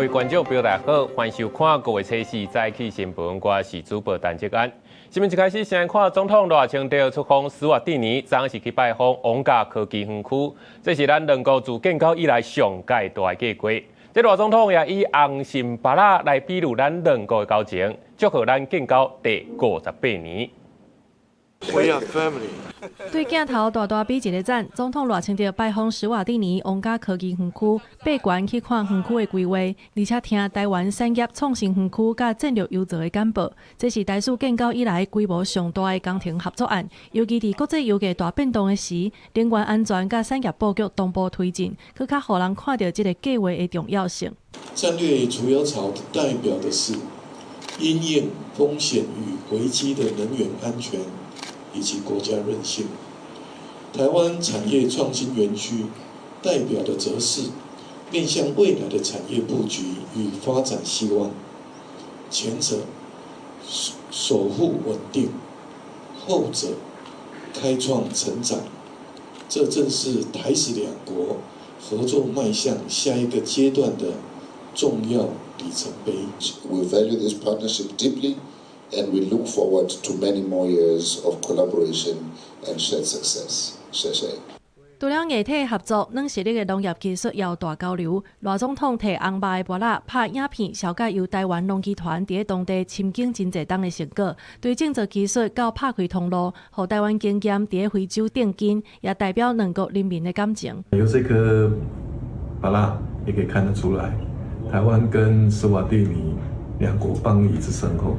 位观众朋友大家好，欢迎收看各位测试早起新闻，我是主播陈哲安。新闻一开始，先来看总统赖清德出访斯瓦蒂尼，昨是去拜访王家科技园区，这是咱两国自建交以来上界大的计划。这赖总统也以红心芭乐来比喻咱两国的交情，祝贺咱建交第58年。We are family. 对镜头大大比一个赞，总统赖清德拜访史瓦蒂尼王家科技园区，闭关去看园区的规划，而且听台湾产业创新园区甲战略优质的简报。这是台史建交以来规模上大的工程合作案，尤其伫国际油价大变动的时，能源安全甲产业布局同步推进，更较互人看到这个计划的重要性。战略除油槽代表的是因应风险与危机的能源安全。以及国家韧性，台湾产业创新园区代表的则是面向未来的产业布局与发展希望。前者守护稳定，后者开创成长。这正是台史两国合作迈向下一个阶段的重要里程碑。We value this partnership deeply.And we look forward to many more years of collaboration and shared success. 谢谢。除了业体合作，软实力的农业技术也有大交流。赖总统摕红白的芭乐拍影片，小解由台湾农技团伫当地深耕真侪冬的成果，对种植技术到拍开通路，互台湾经验伫非洲定根，也代表两国人民的感情。由这颗芭乐也可以看得出来，台湾跟斯瓦蒂尼两国邦谊之深厚。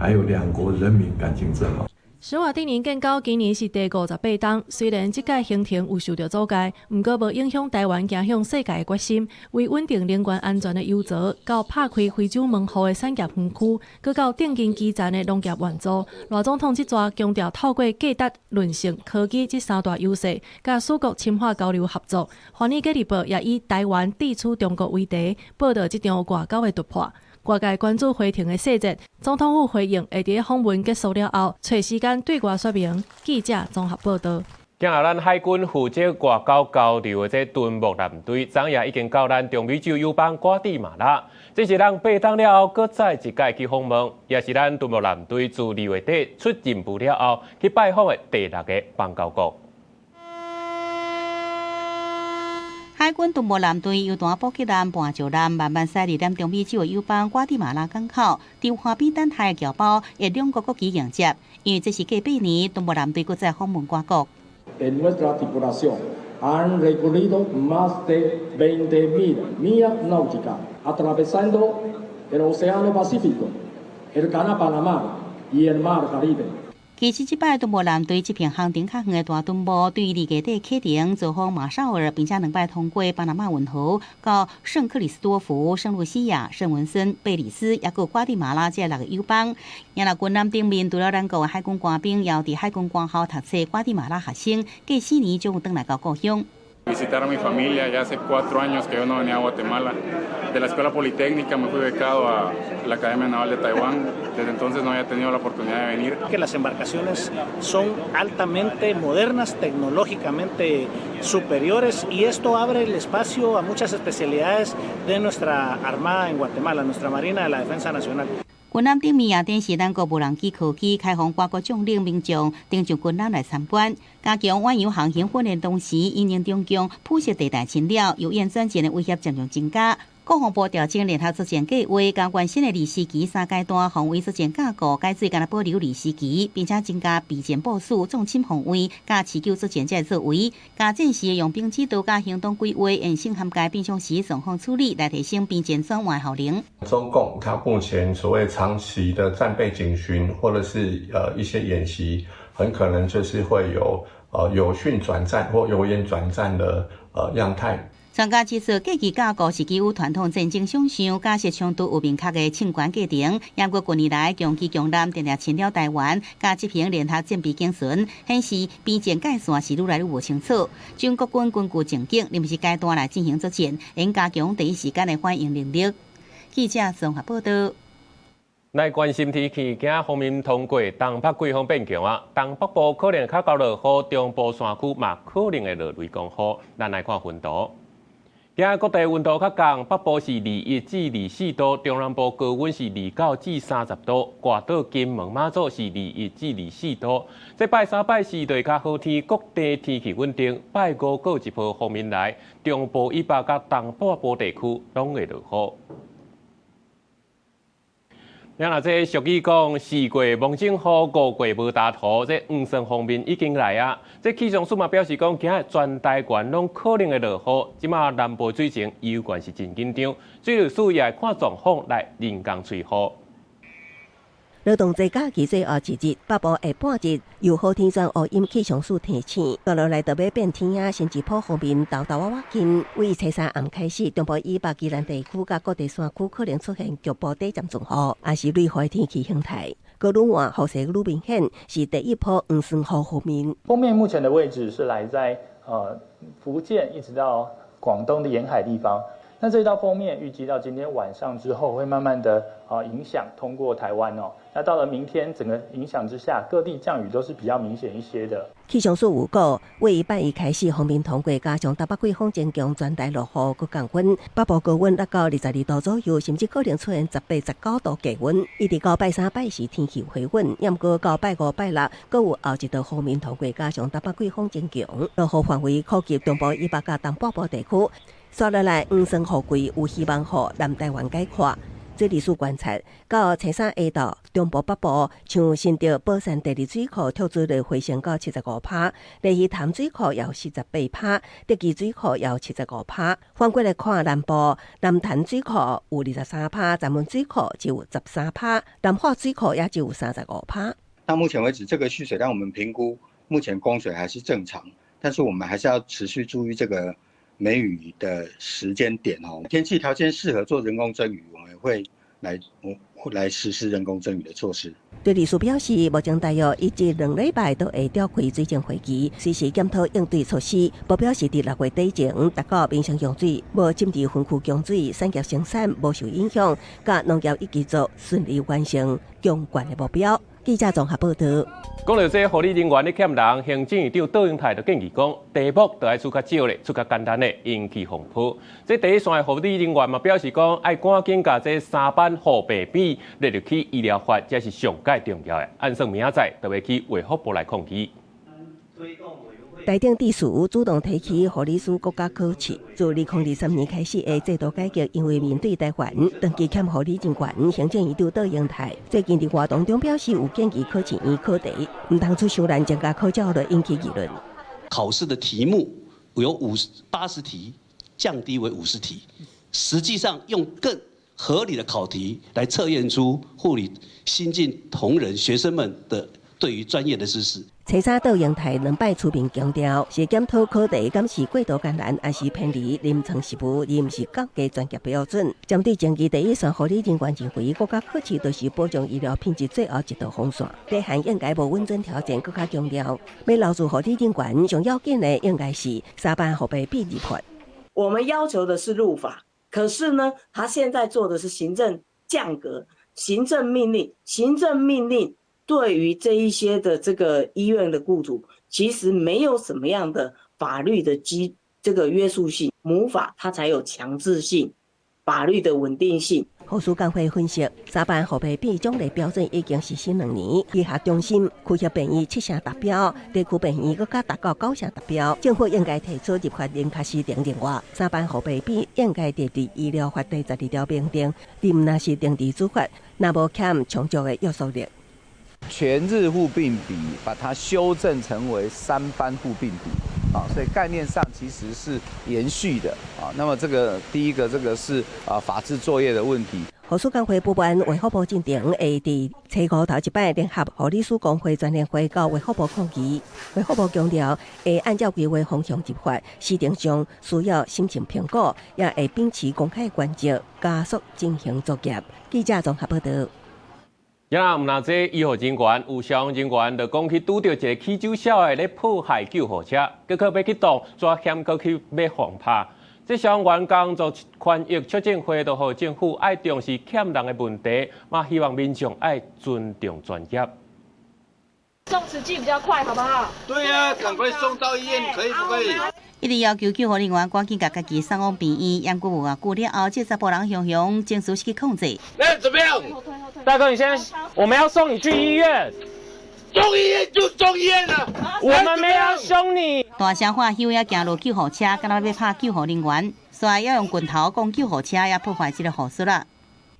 还有两国人民感情真好。史瓦蒂尼建交今年是第58冬，虽然这届行程有受到阻碍，不过无影响台湾走向世界的决心。为稳定能源安全的优则，到拍开非洲门户的产业园区，搁到定根基站的农业援助，赖总统这抓强调透过价值、韧性、科技这三大优势，甲四国深化交流合作。华尔街日报也以台湾地处中国为题，报道这场外交的突破。外界关注会庭的细节，总统府回应会伫访问结束了后，找时间对外说明。记者综合报道。今日咱海军负责外交交流的这敦睦舰队，昨夜已经到咱中美洲友邦瓜地马拉。这是咱8冬了后，搁再一届去访问，也是咱敦睦舰队自2月底出任务了后去拜访的第6个邦交国。海军敦睦舰队由单布吉舰、半石舰慢慢驶入咱中美洲的友邦瓜地马拉港口，伫花边等待的侨胞，由两国国旗迎接。因为这是隔8年，敦睦舰队搁再访问瓜国。En nuestra tripulación han recorrido más de 20.000 millas náuticas, atravesando el Océano Pacífico, el Canal Panamá y el Mar Caribe.其实，这摆敦睦舰队这片航程较远的大敦睦，对2月底启程造访马绍尔，并且2摆通过巴拿马运河，到圣克里斯多福、圣露西亚、圣文森、贝里斯，也有瓜地马拉这6个友邦。因为军舰顶面除了咱国的海军官兵，也有伫海军官校读册瓜地马拉学生，隔4年将回来到故乡。Visitar a mi familia, ya hace 4 años que yo no venía a Guatemala. De la Escuela Politécnica me fui becado a la Academia Naval de Taiwán. Desde entonces no había tenido la oportunidad de venir. Que las embarcaciones son altamente modernas, tecnológicamente superiores, y esto abre el espacio a muchas especialidades de nuestra Armada en Guatemala, nuestra Marina de la Defensa Nacional.军舰顶面也展示咱国无人机科技，开放外国将领民众登上军舰来参观，加强远洋航行训练同时，因应中共铺设地带侵扰、油烟转型的威胁渐渐增加。国防部调整联合作战计划，将原先的离世期3阶段防卫作战架构改做干保留离世期，并且增加备战部署、重侵防卫、加持久作战这作为，加战时的用兵指导、加行动规划、沿性涵盖变相时状况处理，来提升兵谏转换效能。中共它目前所谓长期的战备警巡，或者是一些演习，很可能就是会有有训转战或有演转战的样态。专家指出，过去架构是基于传统战争想象，假设冲突有明确的清关过程。也过近年来，强机强舰定定侵扰台湾，加执行联合战备警巡，显示边境界线是愈来愈无清楚。中国军根据情境临时阶段来进行作战，应加强第一时间的反应能力。记者综合报道。来关心天气，今日方面通过东北季风变强啊，东北部可能较高落雨，中部山区嘛可能会落雷公雨。咱来看云图。今日各地温度较降，北部是21至24度，中南部高温是29至30度，挂岛、金门、马祖是21至24度。这拜三、拜四就会较好天，各地天气稳定。拜五过一波锋面来，中部以北甲东半部地区拢会落雨。那这俗语讲4月望正雨，5月无大土。这黄霜方面已经来啊！这气象署嘛表示讲，今日全台湾拢可能会落雨。即马南部水情有关是真紧张，水利署也会看状况来人工吹雨。劳动节假期最后一日，北部下半日有好天转乌阴，气象署提醒，接落来就要变天啊，甚至普方面豆豆仔近。为初三暗开始，中部以北宜兰地区甲各地山区可能出现局部短暂阵雨，也是类似天气形态。高愈晚雨势愈明显，是第一波黄霜雨后面。锋面目前的位置是来在福建一直到广东的沿海地方。那这道锋面预计到今天晚上之后，会慢慢的影响通过台湾哦。那到了明天，整个影响之下，各地降雨都是比较明显一些的。气象署有讲，为拜一开始，锋面通过，加上台北季风增强，全台落雨搁降温，北部高温达到22度左右，甚至可能出现18、19度低温。一直到拜三、拜四天气回稳，要过到拜五、拜六，搁有后一道锋面通过，加上台北季风增强，落雨范围扩及中部以北甲东北部地区。刷落来，黄霜雨季有希望予南台湾解渴。水利署观察，到青山下道、中部北部，像新竹宝山第二水库跳水率回升到75%，雷鱼潭水库也有48%，德基水库也有75%。反过来看南部，南潭水库有23%，闸门水库只有13%，南化水库也只有35%。到目前为止，这个蓄水量我们评估，目前供水还是正常，但是我们还是要持续注意这个梅雨的时间点哦，天气条件适合做人工增雨，我们会来实施人工增雨的措施。水利署表示，目前大约1至2礼拜都会召开水情会议，随时检讨应对措施。目标是伫6月底前达到民生用水无浸入分区供水，产业生产无受影响，甲农业一基础顺利完成相关的目标。记者综合报道。讲到这护理人员咧欠人，行政院长杜永泰就建议讲，题目就爱出较少咧，出较简单咧，引起风波。这第一线的护理人员嘛表示讲，爱赶紧甲这3班护病比列入去医疗法，这是上界重要的。按算明仔载就会去卫福部来控制。台中地署主动提起护理师国家考试，自2023年开始的制度改革，因为面对台湾长期欠护理人员，行政院长杜永泰最近伫活动中表示，有建议考前院考题，唔当初伤难增加考教率，引起议论。考试的题目有80题，降低为50题，实际上用更合理的考题来测验出护理新进同仁学生们的对于专业的知识。青山杜永泰2摆出面强调，是检讨考题敢是过度艰难，还是偏离临床实务，而唔是国家专业标准。针对前期第一线护理人员认为，国家考试都是保障医疗品质最后一道防线，内涵应该无稳准条件，更加强调，要留住护理人员，上要紧的应该是3班护病比入法。我们要求的是入法，可是呢，他现在做的是行政降格、行政命令。对于这一些的这个医院的雇主，其实没有什么样的法律的这个约束性，母法它才有强制性，法律的稳定性。护士工会分析，3班护病比奖励标准已经实施2年，医学中心开设病院7成达标，地区病院更加达到9成达标。政府应该提出入法严格施定另外，3班护病比应该列入医疗法第12条明定，而若是定伫主法，那无欠充足的约束力。全日护病比把它修正成为3班护病比，所以概念上其实是延续的啊。那么这个第一个，这个是法制作业的问题。护士工会不满卫福部进程会伫初5头一摆联合护理师工会全联会到卫福部抗议。卫福部强调，会按照规划方向执法，市场上需要审慎评估，也会秉持公开原则，加速进行作业。记者综合报道。那这医护人员有消防人员就讲去拄到一个起酒小的咧迫害救护车，结果要去挡，抓险过去要放拍。这消防员工作权益促进会就和政府爱重视欠人的问题，嘛希望民众爱尊重专业。送慈济比较快，好不好？对呀，赶快送到医院，可以不可以？一直要求救护人员赶紧把家己送往病院，杨国武啊，久了后，这查甫人雄雄情绪失去控制。那怎么样？大哥，你现在我们要送你去医院。送医院就送医院了，我们没有凶你。大声喊休也行入救护车，敢若要拍救护人员，所以要用棍头攻救护车，也破坏这个护士啦。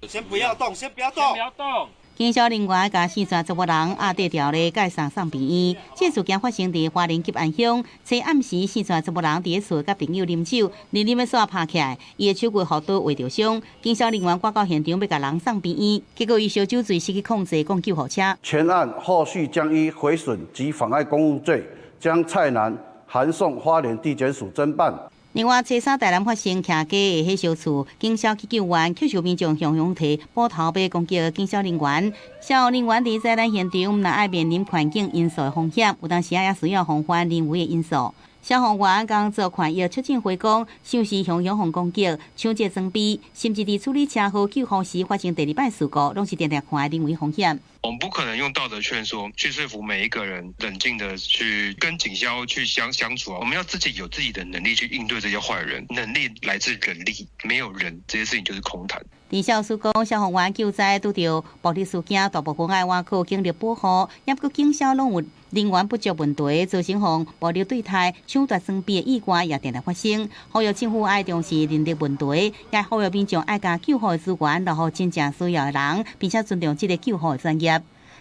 先不要动，先不要动，不要动。警消人员甲四川查甫人压低调咧，介送病院。这事件发生伫花莲吉安乡，初暗时四川查甫人伫咧厝甲朋友啉酒，日啉的煞拍起来，伊的手骨互刀划着伤。警消人员赶到现场要甲人送病院，结果伊烧酒醉失去控制，攻救护车。全案后续将依毁损及妨碍公务罪，将蔡男函送花莲地检署侦办。另外，初三台南发生徛街的迄小厝，警消去救援，却受民众向向提斧头要攻击警消人员。消防人员伫灾难现场，若爱面临环境因素的风险，有当时也需要防范人为的因素。消防员刚做看药出警回讲，像是向向互攻击、抢劫装备，甚至伫处理车祸救护时发生第二摆事故，拢是常常看人为风险。我们不可能用道德劝说去说服每一个人冷静的去跟警消去相处啊！我们要自己有自己的能力去应对这些坏人，能力来自人力，没有人这些事情就是空谈。伫消署讲，消防员救灾拄到暴力事件，大部分爱挖苦经历保护，也不过警消拢有人员不足问题，造成互暴力对待、抢夺装备的意外也常常发生。呼吁政府爱重视人力问题，也呼吁民众爱甲救护的资源留予真正需要的人，并且尊重这个救护的专业。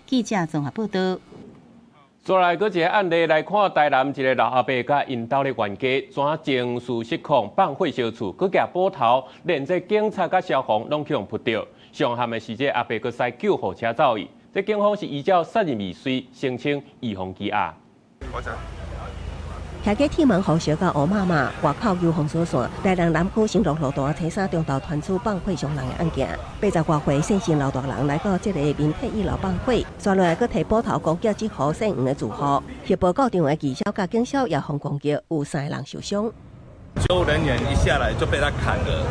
记者综合报道。再来，搁一个案例来看，台南一个老阿伯甲因兜的冤家，怎情绪失控放火烧厝，搁举斧头，连这警察甲消防拢去用扑掉。上憾的是，这阿伯搁驶救护车走去，这警方是依照杀人未遂，声称预防羁押。徛在铁门后小到乌妈妈外口有封锁线，台南南区新路路段青山中道传出放火伤人的案件。80多岁姓姓老大人来到这个民体一楼放火，抓落来搁摕斧头攻击这户姓黄的住户。接报告场的技消甲警消也互攻击，有3人受伤。救护人员一下来就被他砍了，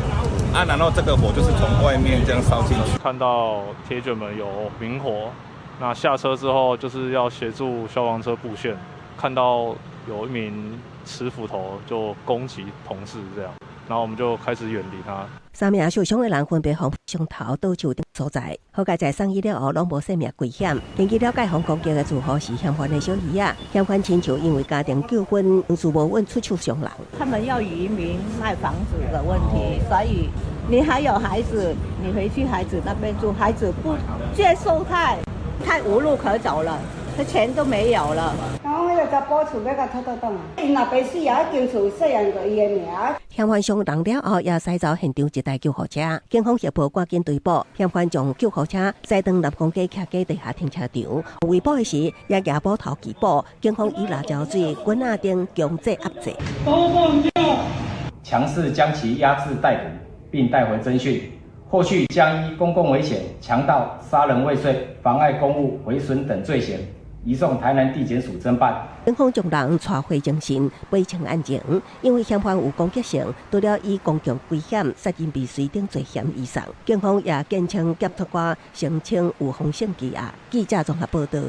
然后这个火就是从外面这样烧进去。看到铁卷门有明火，那下车之后就是要协助消防车布线，看到有一名持斧头就攻击同事这样，然后我们就开始远离他。3名受伤的人分别从伤头倒手等所在，好在在送医了后拢无生命危险。根据了解，互攻击的住户是嫌犯的小姨仔，嫌犯亲像因为家庭纠纷，因此无稳出手伤人。他们要移民卖房子的问题，所以你还有孩子，你回去孩子那边住，孩子不接受太无路可走了。他钱都没有了。我那个查甫厝要甲偷动啊，因老爸死也经厝细人个伊的名。嫌犯伤人了后，也驶走现场一台救护车，警方协报赶紧追捕。嫌犯将救护车驶到南港街徛街地下停车场，围捕时也举斧头击捕，警方以辣椒水、棍仔等强制压制。强势将其压制逮捕，并带回侦讯。后续将依公共危险、强盗、杀人未遂、妨碍公务、毁损等罪嫌，移送台南地检署侦办。警方将人带回侦讯，赔偿案情，因为嫌犯有攻击性，除了以公共危险、杀人未遂等罪嫌以上，警方也坚称检察官声称有风险羁押。记者综合报道。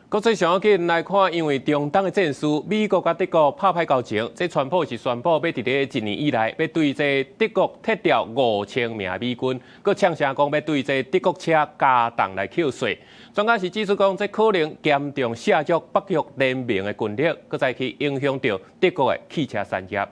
国际上紧来看，因为中东的战事，美国甲德国拍歹交情，这川普是宣布要伫咧1年以来，要对这德国撤掉5000名美军，佮呛声讲要对这德国车加重来扣税。专家是指出讲，这可能严重削弱北约联盟的军力，佮再去影响到德国的汽车产业。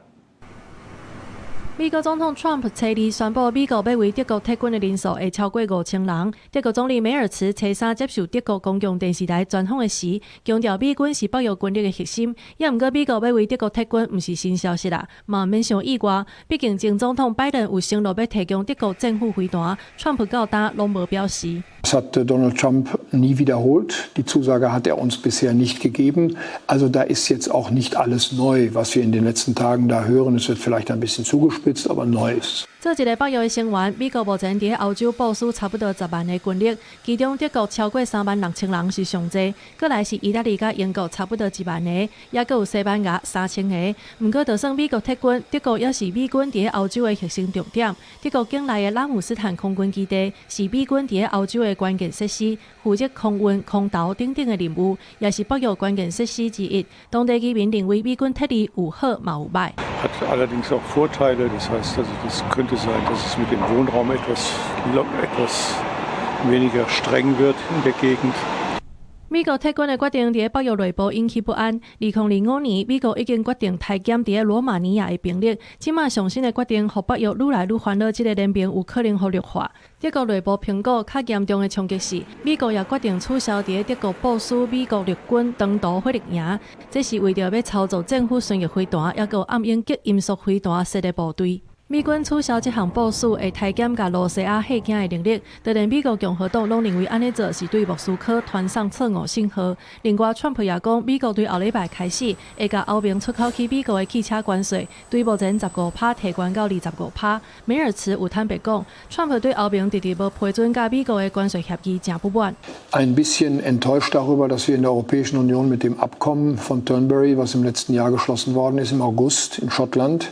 美国总统 Trump 初二宣布，美国要为德国撤军的人数会超过5000人。德国总理梅尔茨初三接受德国公共电视台专访的时，强调美军是北约军力的核心。也毋过，美国要为德国撤军毋是新消息啦，嘛免想意外。毕竟前总统拜登有承诺要提供德国政府飞弹 ，Trump 到今拢无表示。Das hat Donald Trump nie wiederholt. Die Zusage hat er uns bisher nicht gegeben. Also da ist jetzt auch nicht alles neu, was wir in den letzten Tagen da hören. Es wird vielleicht ein bisschen zugespitzt, aber neu ist. 做一个北约的成员，美国目前伫欧洲部署差不多10万的军力，其中德国超过36000人是上济，过来是意大利甲英国差不多1万个，也佫有西班牙3000个。毋过，就算美国撤军，德国也是美军伫咧欧洲的核心重点。德国境内的拉姆斯坦空军基地是美军伫咧欧洲的关键设施，负责空运、空投等等的任务，也是北约关键设施之一。当地居民认为美军撤离有好嘛有歹。Hat allerdings auch Vorteile. Das heißt, also das könnte sein, dass es mit dem Wohnraum etwas weniger streng wird in der Gegend. 美国撤军的决定伫北约内部引起不安。2005年，美国已经决定裁减伫罗马尼亚的兵力，即马上新的决定，互北约愈来愈烦恼，这个联兵有可能互弱化。德国内部评估较严重的冲击是，美国也决定取消伫德国部署美国陆军长途火力营，这是为着要操作政府旋翼飞弹，也有暗用极音速飞弹设的部队。美军取消这项部署，会大减甲罗西亚吓惊的能力。就连美国共和党拢认为安尼做是对莫斯科传送错误信号。另外，川普也讲，美国对后礼拜开始会甲欧盟出口去美国的汽车关税，对目前15%提悬到25%。梅尔茨有坦白讲，川普对欧盟直直无批准甲美国的关税协议真不满。Ein bisschen enttäuscht darüber, dass wir in der Europäischen Union mit dem Abkommen von Turnberry, was im letzten Jahr geschlossen worden ist, im August in Schottland,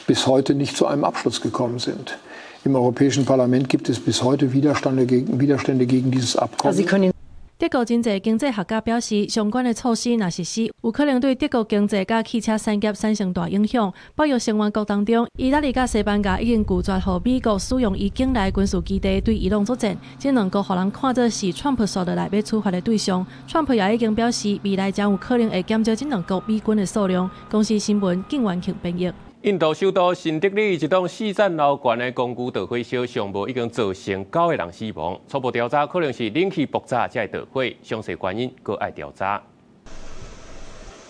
bis heute nicht zu einem Abschluss gekommen sind. Im Europäischen Parlament gibt es bis heute Widerstände gegen dieses Abkommen. 德国真济经济学家表示，相关的措施若实施，有可能对德国经济甲汽车产业产生大影响。北约成员国当中，意大利甲西班牙已经拒绝互美国使用伊境内军事基地对伊朗作战，这两个互人看作是川普刷落来要处罚的对象。川普也已经表示，未来将有可能会减少这两国美军的数量。公司新闻景元庆编译。印度首都新德里一栋4层楼高的公寓大火烧，上无已经造成9个人死亡。初步调查可能是冷气爆炸才会大火，详细原因搁要调查。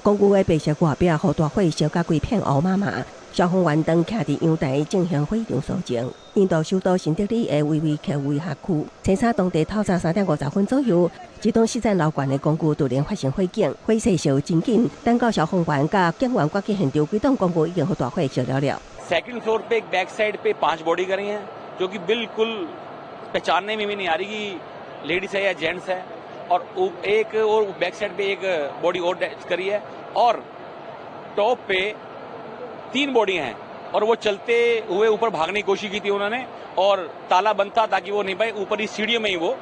公寓的白色外表互大火烧甲规片乌麻麻，消防员当徛伫阳台进行火场肃静。印度首都新德里的维维克维哈区，清查当地透早3点50分左右，一栋4层楼高的公寓突然发生火警，火势烧真紧，等到消防员甲警员赶去现场，几栋公寓已经互大火烧了了。सेकंड फ्लोर पे एक back side पे 5 बॉडी करी हैं, जो कि बिल्कुल पहचानने में भी नहीं आ रही कि लेडीज है या जेंट्स है, और एक और बैक साइड पे एक बॉडी और करी है, और टॉप पे 3 बॉडी हैं, और वो चलते हुए ऊपर भागने की कोशिश की थी उन्होंने, और ताला बंद था ताकि वो नहीं पाए, ऊपर ही सीढ़ियों में ही वो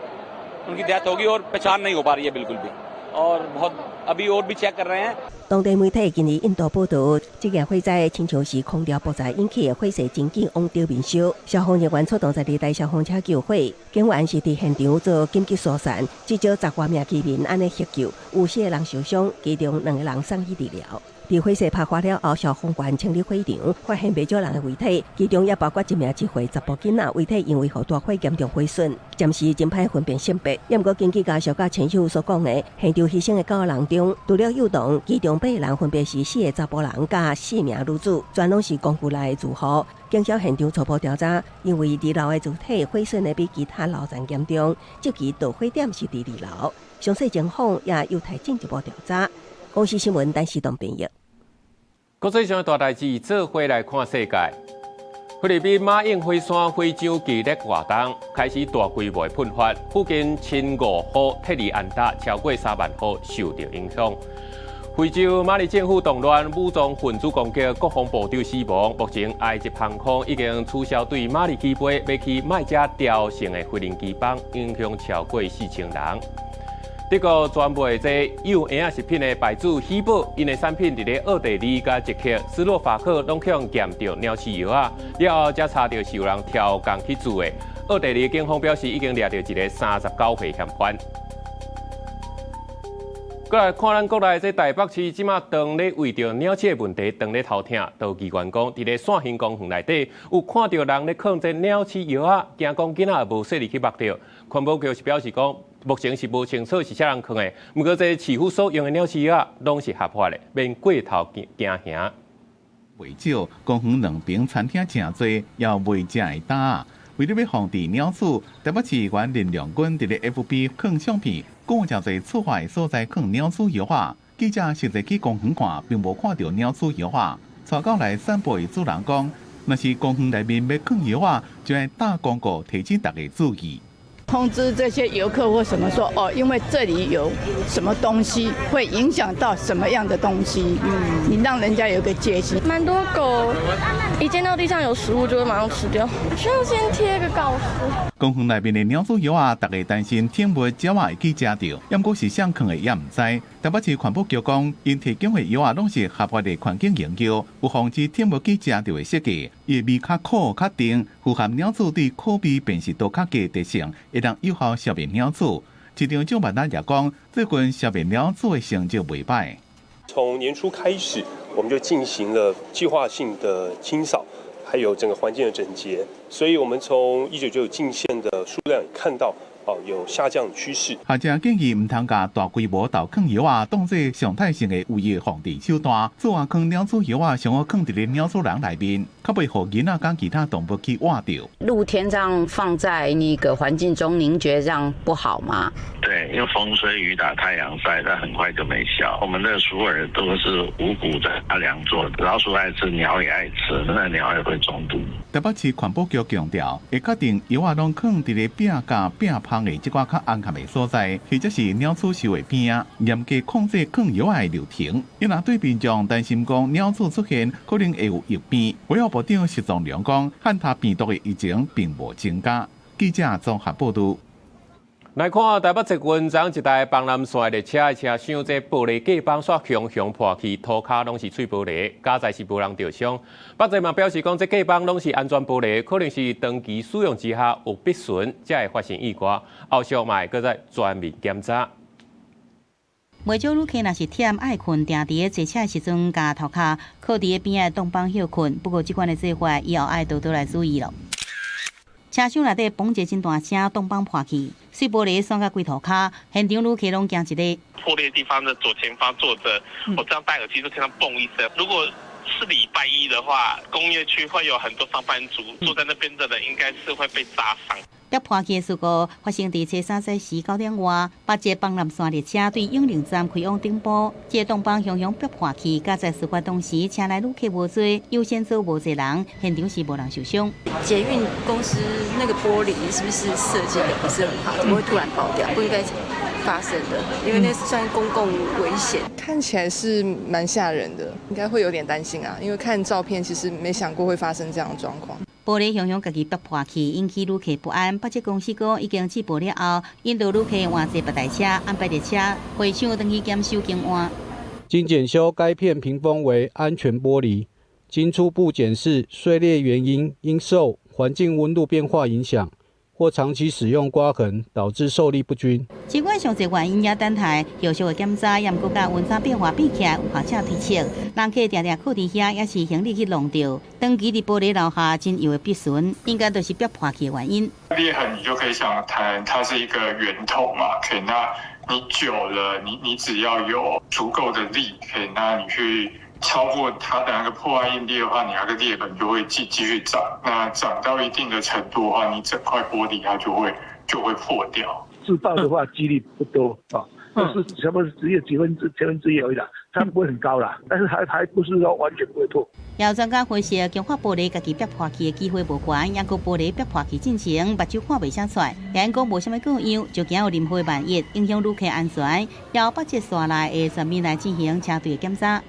उनकी डेथ होगी, और पहचान नहीं हो पा रही है बिल्कुल भी, और बहुत अभी और भी चेक कर रहे हैं। 当地媒体今日印度报道，这件火灾亲像是空调爆炸引起的火势，真紧往着面烧。消防人员出动12台消防车救火，警员是伫现场做紧急疏散，至少10多名居民安尼获救，有4个人受伤，其中2个人送医治疗。伫火势爆发了后，消防员清理火场，发现不少人的遗体，其中也包括1名1岁查甫囡仔，遗体因为互大火严重毁损，暂时真歹分辨性别。不过根据家属甲亲友所讲的，现场牺牲的9个人中，除了幼童，其中8个人分别是4个查甫人甲4名女子，全拢是公寓内的住户。警消现场初步调查，因为2楼的主体毁损的比其他楼层严重，即其导火点是伫2楼。详细情况也有待进一步调查。公司新闻陈时东编译。国际上的大代志，做伙来看世界。菲律宾马英火山火场剧烈活动，开始大规模喷发，附近1500户铁力安达超过3万户受到影响。非洲马里政府动乱，武装分子攻击国防部长死亡。目前埃及航空已经取消对马里起飞要去麦加雕成的飞行机班，影响超过4000人。德国专卖这有营养食品的牌子希宝，因的产品伫咧奥地利、甲捷克、斯洛伐克拢向验到鸟鼠药啊，了后才查到是有人挑工去做的。奥地利警方表示已经抓到一个39岁嫌犯。过来看咱国内这台北市即马当咧为着鸟鼠的问题当咧头疼，都机关讲伫咧线行公园内底有看到人咧放这鸟鼠药啊，惊讲囡仔无细入去目着。环保局是表示讲，目前是无清楚是啥人放的，不过这市府所用的鸟鼠药啊，拢是合法的，免过头惊吓。袂少公园两边餐厅真多，也未食会打。为了要防止鸟鼠，台北市原林良军伫咧 FB 放相片，讲有真侪错坏的所在放鸟鼠药啊。记者实际去公园看，并无看到鸟鼠药啊。带到来散步的主人讲，若是公园内面要放药啊，就要打广告提醒大家注意。通知这些游客或什么说哦，因为这里有什么东西会影响到什么样的东西，你让人家有个戒心。蛮多狗一见到地上有食物就会马上吃掉，需要先贴个告示。公园内面的鸟鼠药啊，大家担心天没鸟啊会去食到，要过是谁藏的也唔知。台北市环保局讲，因提供的药啊，拢是合法的环境研究，有防止天没去食到的设计，伊味较苦较甜，符合鸟鼠对口味辨识度较高的特性，会当有效消灭鸟鼠。市长蒋万安也讲，最近消灭鸟鼠的成绩袂歹。从年初开始，我们就进行了计划性的清扫，还有整个环境的整洁，所以我们从1999进线的数量也看到有下降趋势。学者建议唔通甲大规模投放药啊，当作常态性的有益防治手段，做啊放鸟鼠药啊，上好放伫咧鸟鼠笼内面，较袂互囡仔跟其他动物去挖掉。露天这样放在那个环境中，您觉得这样不好吗？对，因为风吹雨打、太阳晒，它很快就没效。我们的鼠耳都是无骨的阿良做的，老鼠爱吃，鸟也爱吃，那鸟也会中毒。台北市环保局强调，会确定药啊拢放伫咧饼架、饼芳的即寡较安全的所在，或者是鸟鼠收的边啊，严格控制放药的流程。因若对民众担心讲鸟鼠出现可能会有疫病，卫生部长石壮良讲，汉他病毒的疫情并无增加。记者综合报道。来看台北捷运站一台邦南线列车的车厢，这玻璃架板煞强行破去，涂骹拢是碎玻璃，加在是无人受伤。北捷嘛表示讲，这架板拢是安全玻璃，可能是长期使用之下有必损，才会发生意外。后续嘛会搁再全面检查。袂少旅客若是忝爱困，定伫坐车的时阵，甲头壳靠伫边仔洞房休困。不过，即款的做法以后爱多多来注意咯。车厢内底崩一真大声，洞房破去，碎玻璃散到规涂骹，现场旅客拢惊一个。破裂地方的左前方坐着，我这样戴耳机就听到嘣一声。如果是礼拜一的话，工业区会有很多上班族坐在那边的人，应该是会被炸伤。跌破去的事故发生伫车3时9点外，北捷邦南线列车对永宁站开往顶部，这洞房雄雄跌破去，加在事发当时车内旅客无多，优先走无侪人，现场是无人受伤。捷运公司那个玻璃是不是设计的不是很好？怎么会突然爆掉？不应该发生的，因为那算公共危险。看起来是蛮吓人的，应该会有点担心啊，因为看照片其实没想过会发生这样的状况。玻璃雄雄家己跌破去，引起旅客不安。北捷公司讲已经接报了后，引导旅客换坐别台车，安排列车回厂登去检修更换。经检修，该片屏风为安全玻璃。经初步检视，碎裂原因应受环境温度变化影响，或长期使用刮痕导致受力不均。尽管上侪原因也等待后续的检查，也毋过甲温差变化比起来有效者提醒，人客定定靠伫遐也是行李去弄掉，长期伫玻璃楼下真有的必损，应该都是跌破去的原因。裂痕你就可以想谈，它是一个源头嘛，可以那你久了，你只要有足够的力，可以那你去。超过它的那个破坏应力的话，你那个裂痕就会继续长。那长到一定的程度的话，你整块玻璃它就会破掉。自爆的话几率不多啊，就是差不多只有千分之一而已啦，它不会很高啦，但是还不是说完全不会破。有专家分析，强化玻璃家己跌破去的机会无悬，也个玻璃跌破去进程，目睭看袂啥出来，也因讲无啥物各样，就惊有任何万一，影响旅客安全。由北捷线内的全面来进行车队的检查。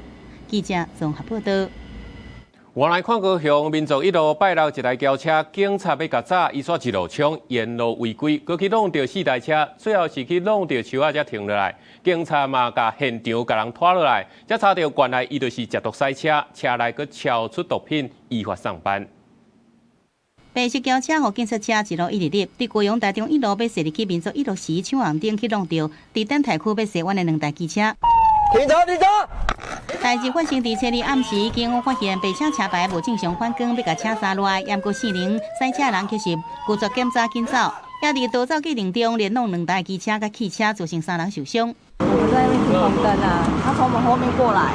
记者综合报道。原来看高雄民族一路拜六一台轿车，警察要甲抓，伊煞一路冲，沿路违规，过去弄到4台车，最后是去弄到树仔才停落来。警察嘛甲现场甲人拖落来，才查到原来伊就是食毒驶车，车内佫超出毒品，依法上班。白色轿车和警察车一路一直入，伫高雄台中一路要驶入去民族一路时抢红灯去弄到，伫等台区要驶完的2台机车。停车！代志发生伫2日暗时，警方发现白车车牌无正常反光，要甲车刹落来，验过4名驶车人确实故作检查紧走，也伫逃走过程中连弄2台机车甲汽车，造成3人受伤。我们在那边停红灯啊，他从我们后面过来，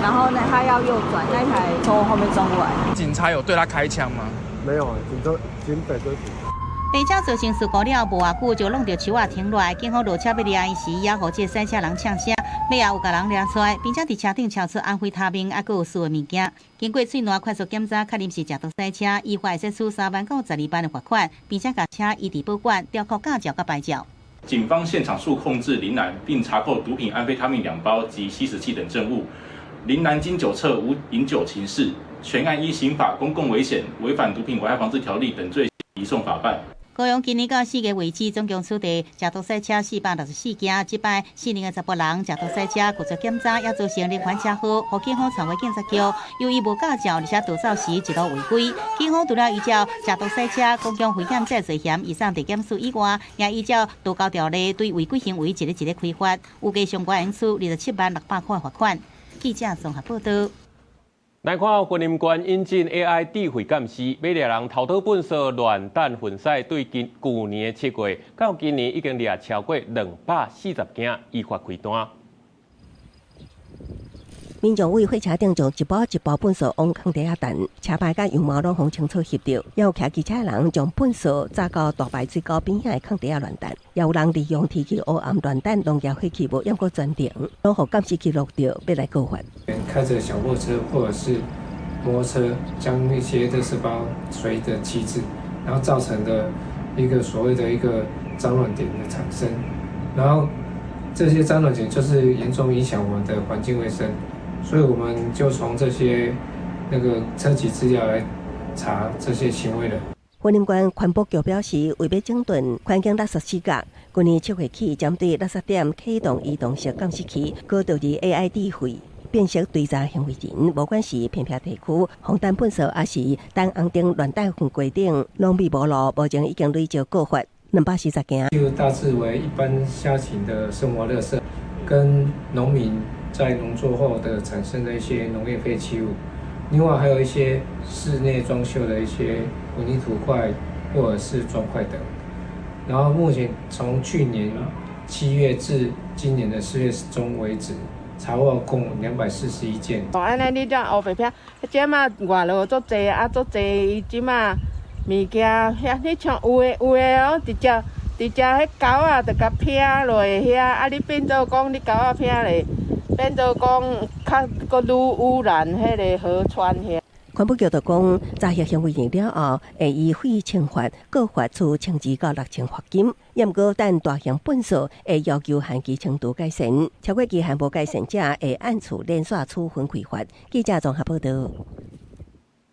然后呢他要右转，那台从我后面撞过来。警察有对他开枪吗？没有，警北车。白车造成事故了，无偌久就弄到树仔停落来，警方落车要抓伊时，也互这驶车人呛声，尾也有甲人抓出来，并且伫车顶超出安徽他命，还佫有4个物件。经过喙内快速检查，确认是食毒驶车，依法会设处3万到12万的罚款，并且甲车移离保管，吊扣驾照甲牌照。警方现场速控制林男，并查扣毒品安非他命2包及吸食器等证物。林男经酒测无饮酒情事，全案依刑法公共危险、违反毒品危害防治条例等罪移送法办。高雄今年到4月为止，总共取缔食毒赛车464件，即摆4人的10人食毒赛车拒绝检查，也造成连环车祸，互警方传回警察局。由于无驾照，而且逃走时一路违规，警方除了依照食毒赛车公共危险罪罪嫌以上地检署以外，也依照道交条例对违规行为一个开罚，有计相关因处27万600块罚款。记者综合报道。来看云林县引进 AI 智慧监视，每个人偷偷粪扫乱弹粪扫，对去年7月到今年已经掠超过240件，依法开单。民众为火车顶上一包一包粪扫往坑底下弹，车牌甲羊毛拢互清楚翕到，也有骑机车的人将粪扫砸到大排水沟边仔的坑底下乱弹，也有人利用天气黑暗乱弹农业废弃物淹过专停，拢互监视记录到，要来告发。开着小货车或者是摩托车，将那些垃圾包随着弃置，然后造成的一个所谓的一个脏乱点的产生，然后这些脏乱点就是严重影响我们的环境卫生。所以我们就从这些车籍资料来查这些行为人。云林县环保局表示，为要整顿环境垃圾死角，今年7月起针对垃圾点启动移动式监视器，高度以 AI 智慧辨识追查行为人，无管是偏僻地区、红单粪扫，还是单红灯乱带粪柜顶，拢未无路，目前已经累计告发240件。就大致为一般家庭的生活垃圾，跟农民在农作后的产生的一些农业废弃物，另外还有一些室内装修的一些混凝土块或者是砖块等。然后目前从去年7月至今年的4月中为止，查获共241件。安尼你这后白片，即马外路足济啊，足济即马物件遐，你像有的哦，直接迄狗啊，就甲劈落遐，啊你变做讲你狗啊劈咧。变做讲，较愈污染迄个河川遐。环保局就讲，查获行为人了后，会以非惩罚告发处惩治到6000罚金。毋过，但大型粪扫会要求限期程度改善，超过期限无改善者会按处连续处分开罚。记者综合报道。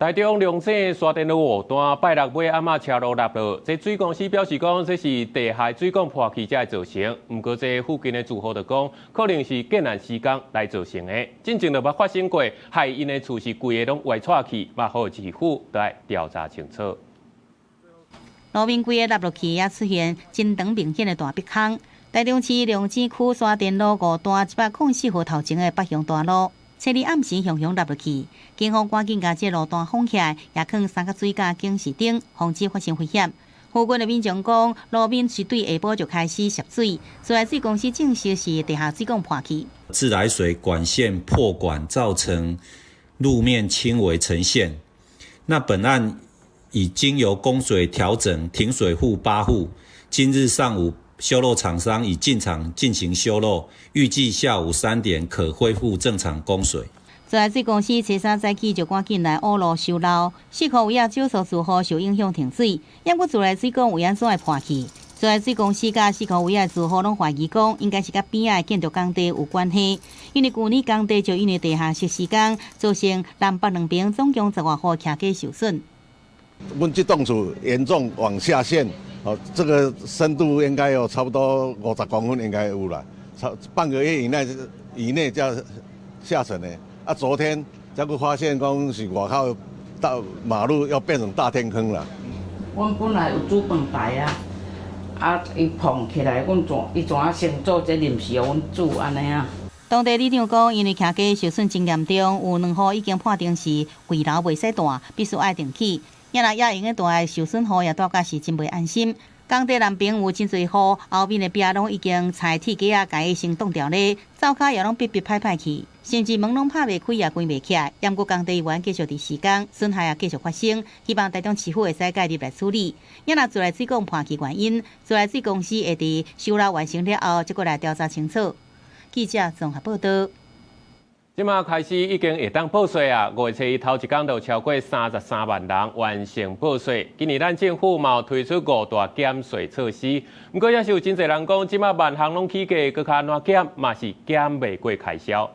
台中龙井沙电路段拜六尾暗仔车路落落，这水公司表示讲，这是地下水管破气才会造成。不过，这附近的住户就讲，可能是建案施工来造成的。真正就捌发生过，害因的厝是规个拢外岔去，嘛好市府都要调查清楚。路面规个落落去，也出现真长明显的大壁坑。台中市龙井区沙电路5段104号头前的北向大路。车里暗时向落落去，警方赶紧将这路段封起来，也放3个水架警示灯，防止发生危险。附近的民众讲，路面是对下晡就开始涉水，自来水公司证实是地下水管破去。自来水管线破管造成路面轻微沉陷。那本案已经由供水调整停水户8户，今日上午修漏厂商已进场进行修漏，预计下午3点可恢复正常供水。自来水公司初3早起就赶紧来挖路修路，4号位少数住户受影响停水，因过自来水管有安怎会破去？自来水公司甲4号位的住户拢怀疑讲，应该是甲边仔建筑工地有关系，因为去年工地就因为地下室施工，造成南北两边总共10多户徛家受损。阮这栋厝严重往下陷。这个深度应该有差不多50公分，应该有了。半个月以内就要下沉的。啊，昨天才会发现讲是外口到马路要变成大天坑了。阮本来有煮饭台啊，伊碰起来，伊怎啊先做这临时，阮煮安尼啊。当地里长讲，因为徛家受损真严重，有2户已经判定是危楼袂使住，必须爱定起。也用的大的受损户也大概是真袂安心。工地南边有真侪户，后面的壁拢已经菜铁架甲伊先冻掉咧，灶骹也拢逼歹去，甚至门拢拍袂开也关袂起来。也毋过工地员继续伫施工，损害也继续发生，希望台中市府会使介入来处理。也若自来水管破去原因，自来水公司会伫修路完成了后，再过来调查清楚。记者综合报道。即马开始已经会当报税啊！5月初头一天就超过33万人完成报税。今年咱政府嘛有推出5大减税措施，不过也是有真侪人讲，即马万项拢起价，搁较安怎减嘛是减袂过开销。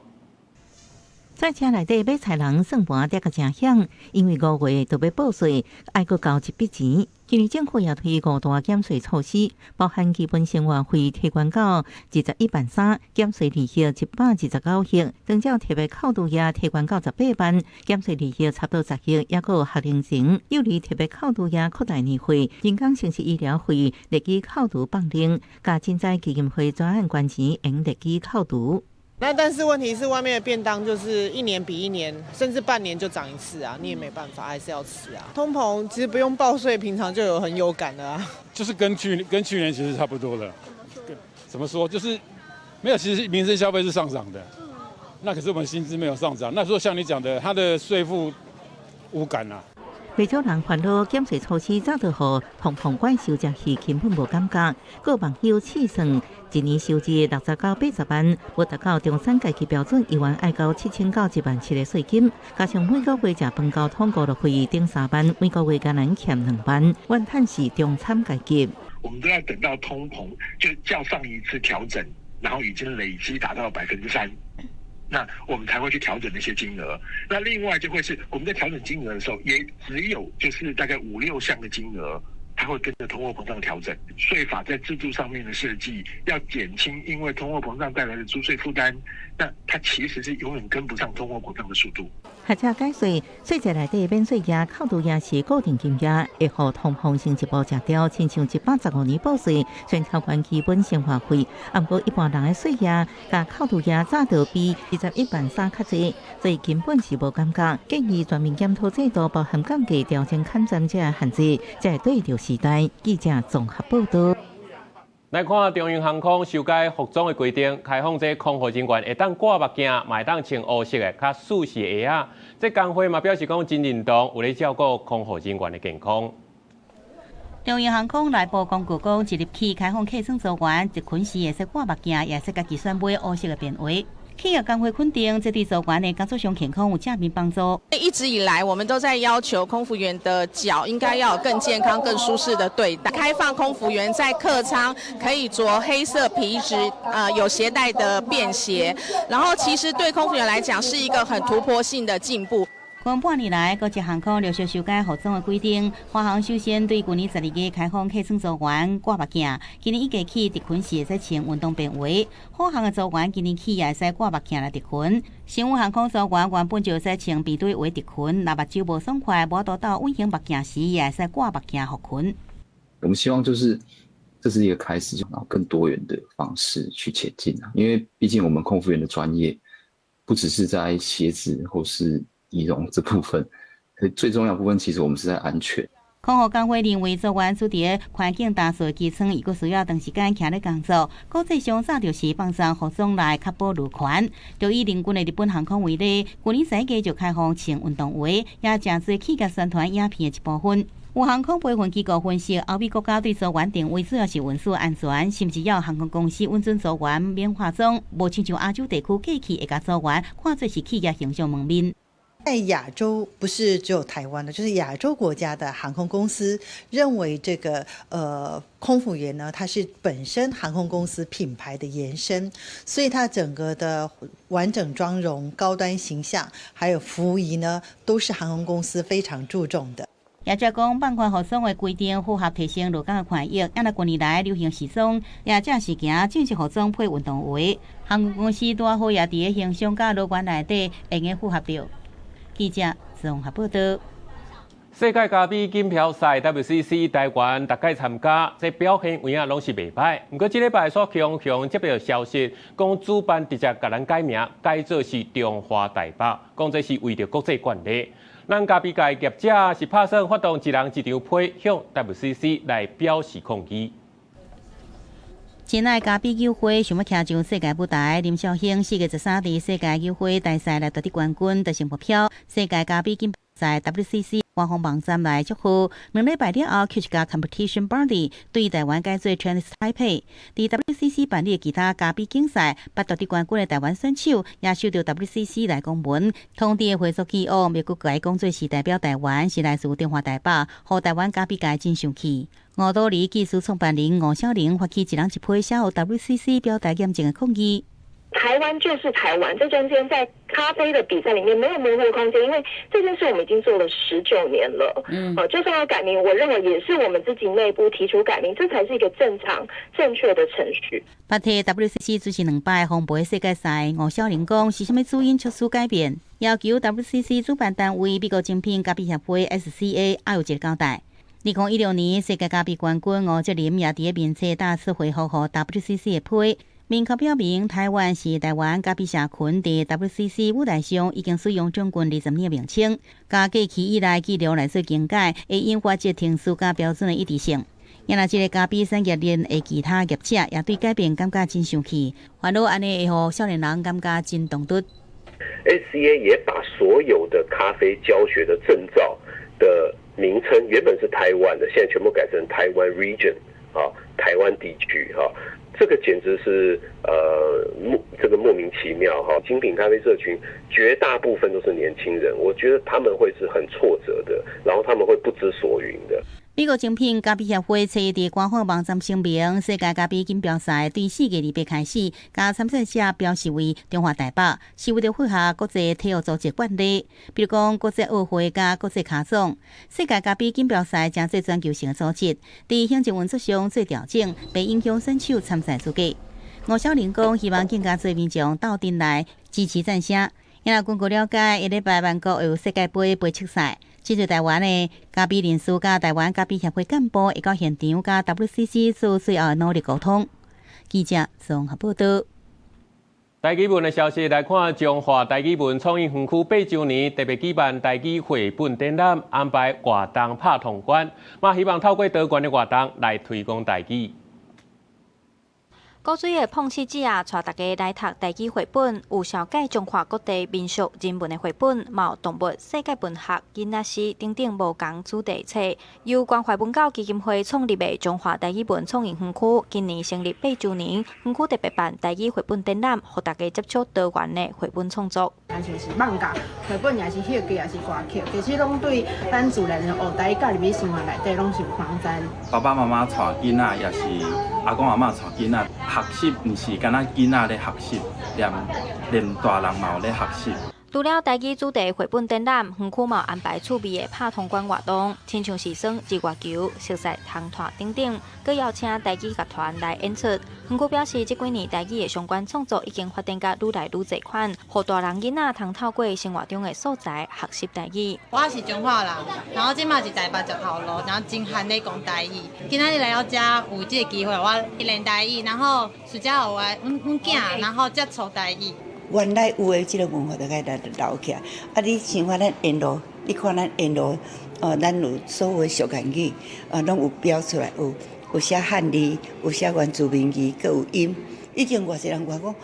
在车内底买菜人算盘跌个真响，因为5月就要报税，爱搁交一笔钱。今年政府也推5大减税措施，包含基本生活费提悬到21万3，减税利息129亿，增加特别扣除也提悬到18万，减税利息差不多10亿，也搁学龄前幼儿特别扣除也扩大年费，人工城市医疗费立即扣除放零，甲赈灾基金会专案关钱用立即扣除。但是问题是，外面的便当就是一年比一年，甚至半年就涨一次啊，你也没办法，还是要吃啊。通膨其实不用报税，平常就很有感的啊。就是跟去年其实差不多了。怎么说？就是没有，其实民生消费是上涨的，那可是我们薪资没有上涨。那时候像你讲的，他的税负无感啊。不少人烦恼减税措施早就互通膨怪收入去根本无感觉，各网友试算，一年收入60到80万，要达到中产阶级标准，1万爱到7000到1万7的税金，加上每个月食饭交通过路费顶3万，每个月敢能欠2万，怨叹是中产阶级。我们都要等到通膨就较上一次调整，然后已经累积达到3%。那我们才会去调整那些金额。那另外就会是我们在调整金额的时候，也只有就是大概5、6项的金额，它会跟着通货膨胀调整。税法在制度上面的设计，要减轻因为通货膨胀带来的租税负担，那它其实是永远跟不上通货膨胀的速度。或者解税，税制内底免税额、扣除额是固定金额，会互通膨先一步吃掉，亲像115年报税，全超关基本生活费。不过一般人的税额、甲扣除额早就比21万3较济，所以根本是无感觉。建议全面检讨制度，包含降低调整砍斩者的限制，才会对着时代。记者综合报道。来看中央航空修改服装的规定，开放这空服人员会当挂目镜，嘛会当穿黑色的、较舒适的鞋啊。这工会嘛表示讲真认同，为了照顾空服人员的健康。中央航空内部公告讲，即日起开放客舱组员一群时会使挂目镜，也使家己选买黑色的便鞋。企业工会肯定，这对组员的工作上健康有正面帮助。一直以来，我们都在要求空服员的脚应该要有更健康、更舒适的对待。开放空服员在客舱可以着黑色皮质，有携带的便鞋，然后其实对空服员来讲是一个很突破性的进步。近半年来，国际航空陆续修改服装的规定。华航首先对去年12月开放客舱组员挂目镜，今年1月起特群是会使穿运动便鞋。华航的组员今年起也会使挂目镜来特群。新宇航空组员原本就会使穿皮对鞋特群，若目睭无爽快，无度到运行目镜时，也会使挂目镜合群。我们希望就是这是一个开始，然后更多元的方式去前进啊。因为毕竟我们空服员的专业不只是在鞋子或是仪容这部分，最重要的部分其实我们是在安全。空服工会认为，组员处伫环境打扫机舱，伊佫需要长时间徛咧工作，国际上早就是放松服装来确保路权。就以邻近的日本航空为例，去年3月就开放穿运动鞋，也真侪企业宣传影片的一部分。有航空培训机构分析，欧美国家对组员定位主要是运输安全，甚至要航空公司允准组员免化妆，无亲像亚洲地区过去会甲组员看作是企业形象门面。在亚洲，不是只有台湾的，就是亚洲国家的航空公司认为这个空服员呢，它是本身航空公司品牌的延伸，所以它整个的完整妆容、高端形象，还有服务仪呢，都是航空公司非常注重的。也即讲，放宽服装的规定，符合提升劳工的权益。按照近年来流行时装，也正是行正式服装配运动鞋。航空公司拄好也伫咧形象甲劳管内底会用符合着。记者综合报道。世界咖啡锦标赛 WCC 台湾大概参加，这表现有影拢是袂歹。不过这礼拜所强接到消息，讲主办直接甲咱改名，改做是中华台北，讲这是为着国际惯例。咱咖啡界业者是拍算发动一人一张批向 WCC 来表示抗议。亲爱咖啡友会想要徛上世界舞台，林兆兴4月13日世界友会大赛来夺得冠军，得成目标。世界咖啡锦标赛 WCC 官方网站来祝贺，2礼拜了后，去一家 competition party 对台湾改做 Chinese Taipei。伫 WCC 办理其他咖啡竞赛，把夺得冠军的台湾选手也收到 WCC 来公文，通知的回溯记录，要搁改讲做是代表台湾，是来自中华台北，互台湾咖啡界真生气。五道里技术创办人吴小玲发起一人一批写予 WCC 表达严正的抗议。台湾就是台湾，这中间在咖啡的比赛里面没有模糊的空间，因为这件事我们已经做了19年了。就算要改名，我认为也是我们自己内部提出改名，这才是一个正常正确的程序。八铁 WCC 主持2摆烘焙世界赛，吴小玲讲是什么主因促使改变，要求 WCC 主办单位美国精品咖啡协会 SCA 要有一个交代。2016年世界咖啡冠军吴哲林也伫面册大肆回复予 WCC 的批，明确表明台湾是台湾咖啡社群伫 WCC 舞台上已经使用总共20年的名称，加过去以来记录来做更改，会引发一停输加标准的一致性。原来这个咖啡产业链的其他业者也对改变感觉真生气，烦恼安尼会让少年人感觉真动怒。SCA 也把所有的咖啡教学的证照的名称原本是台湾的，现在全部改成台湾 region 台湾地区这个简直是这个莫名其妙精品咖啡社群绝大部分都是年轻人，我觉得他们会是很挫折的，然后他们会不知所云的。美国精品咖啡协会初伫官方网站声明，世界咖啡锦标赛对4月2日开始，甲参赛者标示为中华台北，是为了配合国际体育组织惯例，比如讲国际奥会甲国际卡总。世界咖啡锦标赛正做全球性的组织，伫行政运作上做调整，被影响选手参赛资格。吴小玲讲，希望更加多民众到阵来支持赞声。因为根据了解，下礼拜万国有世界杯杯测赛。这次台湾的咖啡人士甲台湾咖啡协会干部会到现场甲 WCC 做最后的努力沟通。记者综合报道。台语文的消息来看，中华台语文创意园区8周年特别举办台语绘本展览，安排活动拍通关，嘛希望透过多元的活动来推广台语。古水的碰瓷子带大家来读台语绘本，有了解中华各地民俗人文的绘本，嘛有动物、世界文学、囡仔诗等等无同主题册。由关怀文教基金会创立的中华台语文创意园区，今年成立8周年，园区特别办台语绘本展览，让大家接触多元的绘本创作。像是网架绘本，也是戏剧，也是歌曲，其实拢对咱自然的学台教入去生活内底，拢是有帮助。爸爸妈妈带囡仔，也是阿公阿嬷带囡仔。学习不是干那囡仔咧学习，连大人嘛有咧学习。除了台语主题绘本展览，园区嘛安排趣味的拍通关活动，亲像是耍日月球、熟悉汤团等等，佮邀请台语乐团来演出。园区表示，这几年台语的相关创作已经发展甲愈来愈侪款，互大人囡仔通透过生活中的素材学习台语。我是中华人，然后即马是台北石头路，然后真罕咧讲台语。今仔日来到这有这个机会，我练台语，然后暑假有阮囝，然后接触台语。原来有的这个文化就该来留起来。你像看咱沿路，你看咱沿路，咱有所有的俗言语，拢有标出来，有写汉字，有写原住民语，佮有音。以前偌济人话讲，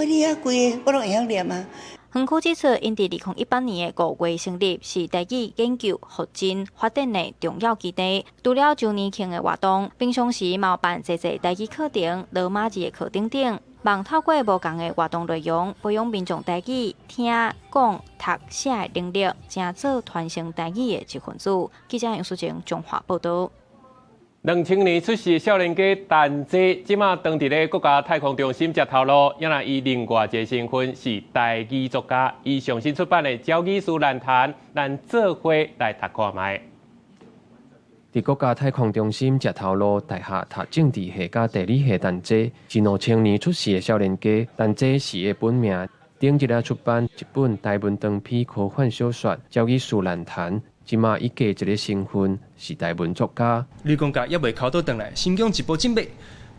你遐贵个，我拢会晓念啊。园区指出，因伫2018年的5月成立，是台语研究、发展、发展的重要基地。除了周年庆的活动，平常时嘛有办侪台语课程、罗马字的课等等。望透过无同的活动内容，培养民众台语听、讲、读、写的能力，成做传承台语的一份子。记者杨淑晴中华报道。2000年出世的少年家陈济，即马当伫咧国家太空中心接头路，因为伊另外一个身份是台语作家，伊上新出版的《教语书论坛》，咱做伙来读看卖。伫国家太空中心接头路大厦读政治系甲地理系陈济，是2000年出世的少年家。陈济是伊本名，顶一日出版一本台文长篇科幻小说《教语书论坛》。即马伊加一个身份是台文作家。吕公家也未考倒转来，先将一部准备，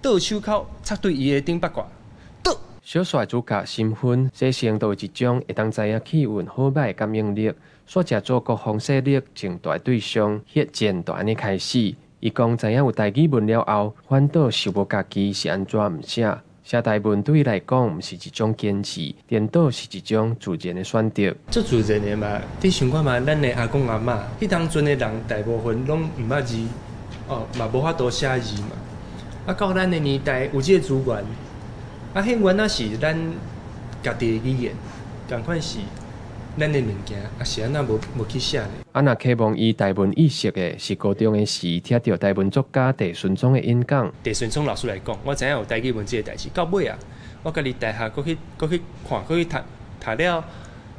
倒手铐插对伊的顶八卦。倒。小说主角身份写成都一种会当知影气运好歹感应力，煞食做各方势力争夺对象，迄战就安尼开始。伊讲知影有台语文了后，反倒想无家己是安怎毋写。写台文对伊来讲，毋是一种坚持，颠倒是一种自然的选择。做自然的嘛，你想看嘛，咱的阿公阿嬷，迄当阵的人大部分拢毋捌字，嘛无法度写字嘛。到咱的年代有这个资源，迄原来是咱家己的语言，共款是咱的物件啊是安那无去写的。啊，那渴望以台湾意识的是高中的时听到台湾作家地顺聪的演讲。地顺聪老师来讲，我知影有台语文这个代志，到尾啊，我家己大学搁去看，搁去读了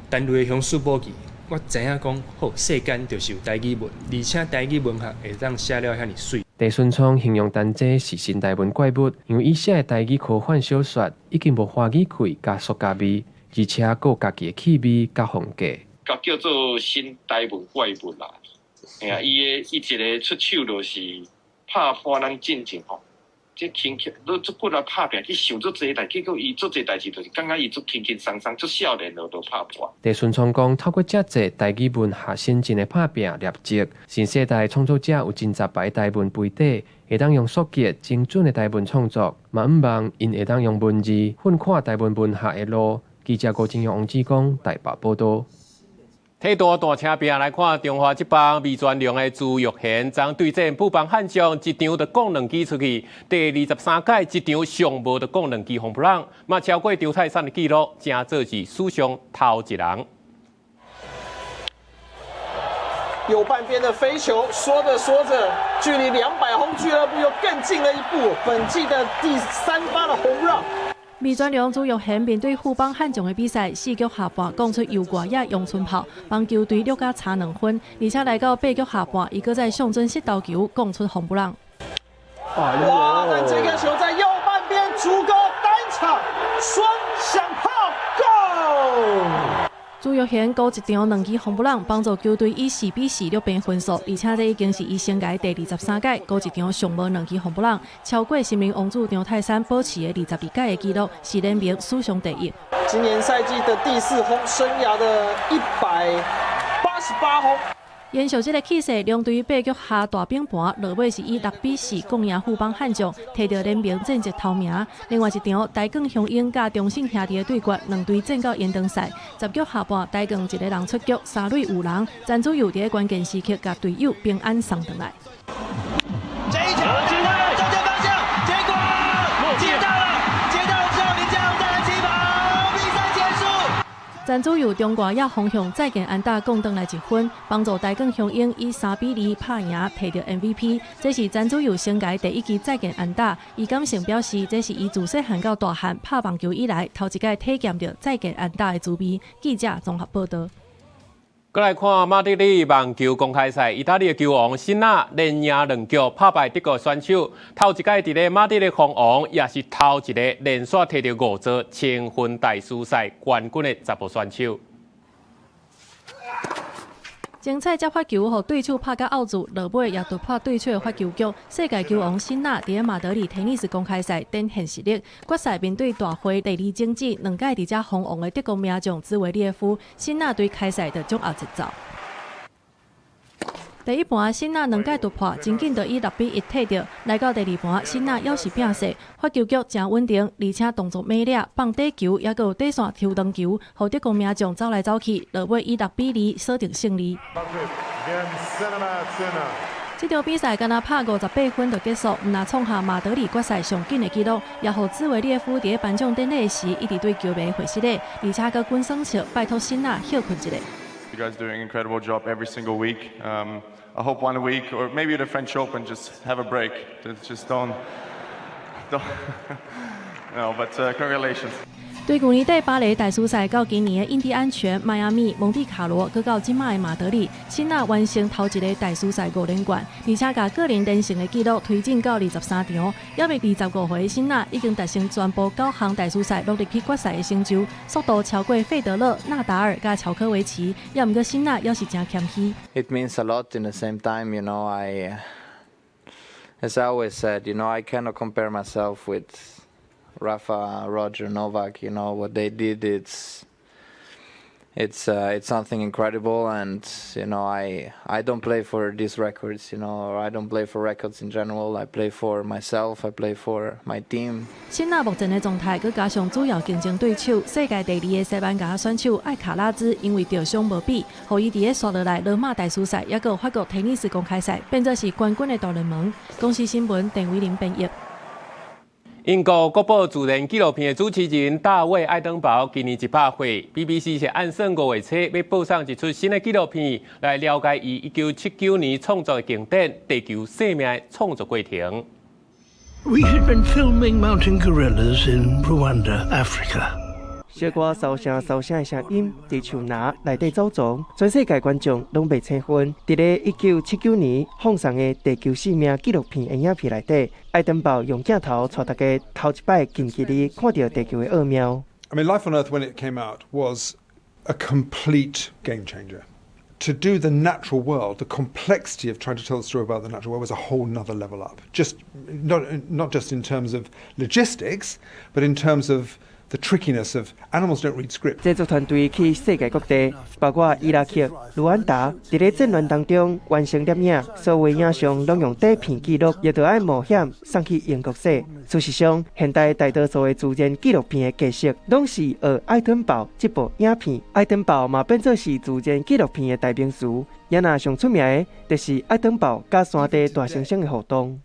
单类的乡数簿记，我知影讲，好，世间就是有台语文，而且台语文学会当写了遐尼水。地顺聪形容单这是新台湾怪物，因为伊写的台语科幻小说已经无华语气加塑胶味，而且佫有家己的气味甲风格。甲叫做新台湾怪物啦，哎呀，伊一个出手就是拍破咱进前吼，即轻轻，你做骨啊拍拼，去想做这代，结果伊做这代志就是感觉伊做轻轻松松，做少年就拍破。地顺聪讲，透过遮济台语文学先进的拍拼业绩，新世代创作者有真杂牌台文背底，会当用速记精准的台文创作，嘛毋忘因会当用文字混看台文文学的路。记者郭金勇、王志光台北报道。铁道大车兵来看中华职棒味全龙的朱玉贤，将对战富邦悍将，一场就降2支出去。第23届一场上无就降2支红不让，嘛超过张泰山的纪录，正做是史上头一人。右半边的飞球，说着说着，距离200轰俱乐部又更近了一步。本季的第3发的红让。味全龙朱玉贤面对富邦悍将的比赛，4局下半攻出右外野阳春炮，帮球队6甲差2分，而且来到8局下半，伊搁在上阵失投球，攻出红不让。哇！但这个球在右半边，朱哥单场双响炮 ，Go！朱玉贤高一场2支红不让，帮助球队以4-4 6平分数，而且这已经是伊生涯第23届高一场上无2支红不让，超过新民王子张泰山保持的22届的纪录，是联盟史上第1。今年赛季的第4轰，生涯的188轰。延续这个气势，两队8局下大拼盘，落尾是以6-4攻赢富邦悍将，摕到联盟战绩头名。另外一场台港雄鹰甲中信兄弟的对决，两队战到延长赛。10局下半，台港一个人出局，3垒有人，詹祖佑伫关键时刻甲队友平安送回来。这一球进到了中间方向，结果接到了之后，林家再来起跑，比赛结束。詹祖佑中外野方向再见安打降回来1分，帮助台港雄鹰以3-2拍赢，摕到 MVP。这是詹祖佑生涯第1支再见安打，伊感性表示，这是伊自细汉到大汉拍棒球以来头一届体验到再见安打的滋味。记者综合报道。再来看马德里棒球公开赛，意大利的球王辛纳连赢2局，拍败德国选手。头一届伫咧马德里封王，也是头一个连续摕到5座千分大师赛冠军的查甫选手。精彩接发球，互对手拍到拗住，落尾也突破对手的发球局。世界球王辛纳伫马德里天尼斯公开赛展现实力，决赛面对大会第2种子2届伫遮封王的德国名将兹维列夫，辛纳对开赛就掌握节奏。第一盘，辛纳2届突破，真紧就以6-1摕到。来到第2盘，辛纳又是拼势，发球局真稳定，而且动作美丽，放底球，也有底线抽长球，互德国名将走来走去，落尾以6-2锁定胜利。这场比赛敢若拍58分就结束，毋但创下马德里决赛上紧的纪录，也互兹维列夫伫颁奖典礼时一直对球迷回失礼，而且佮滚双笑，拜托辛纳休困一下。You guys do an incredible job every single week. I hope one week, or maybe the French Open, just have a break. Just don't. No, but congratulations. 对去年底巴黎大师赛到今年的印第安泉、迈阿密、蒙地卡罗，佮到今麦的马德里，辛纳完成头一个大师赛5连冠，而且把个人连胜的纪录推进到23场。约莫25回，辛纳已经达成全部9项大师赛落入去决赛的成就，速度超过费德勒、纳达尔甲乔科维奇。也毋过辛纳也是真谦虚。It means a lot. In the same time, you know, as I always said, you know, I cannot compare myself with Rafa, Roger, Novak. You know what they did. It's something incredible, and you know I don't play for these records, you know, or I don't play for records in general. I play for myself. I play for my team. 辛纳目前的状态，佮加上主要竞争对手世界第2的西班牙选手艾卡拉兹，因为受伤无比，互伊伫咧刷落来罗马大师赛，也佮法国天尼斯公开赛，变作是冠军的大热门。公司新闻，陈伟林编译。英国国宝自然纪录片的主持人大卫·爱登堡今年100岁 ，BBC 是按算5月初要播送一出新的纪录片，来了解伊1979年创作的经典《地球生命》的创作过程。We had been filming mountain gorillas in Rwanda, Africa. 小歌烧声的声音，地球拿内底走动，全世界观众拢被青分。伫咧1979年放送的《地球生命》纪录片的影片内底，爱登堡用镜头带大家头一摆近距离看到地球的奥妙。I mean, Life on Earth when it came out was a complete game changer. To do the natural world, the complexity of trying to tell the story about the natural world was a whole nother level up. Just not just in terms of logistics, but in terms of the trickiness of animals don't read script. 制作团队去世界各地，包括伊拉克、卢安达，伫咧战乱当中完成摄影，所有影像拢用底片记录，也着爱冒险送去英国洗。事实上，现代大多数的自然纪录片的格式，拢是学爱登堡这部影片。爱登堡嘛变做是自然纪录片的代名词。也那上出名的，就是爱登堡甲山地大猩猩的互动。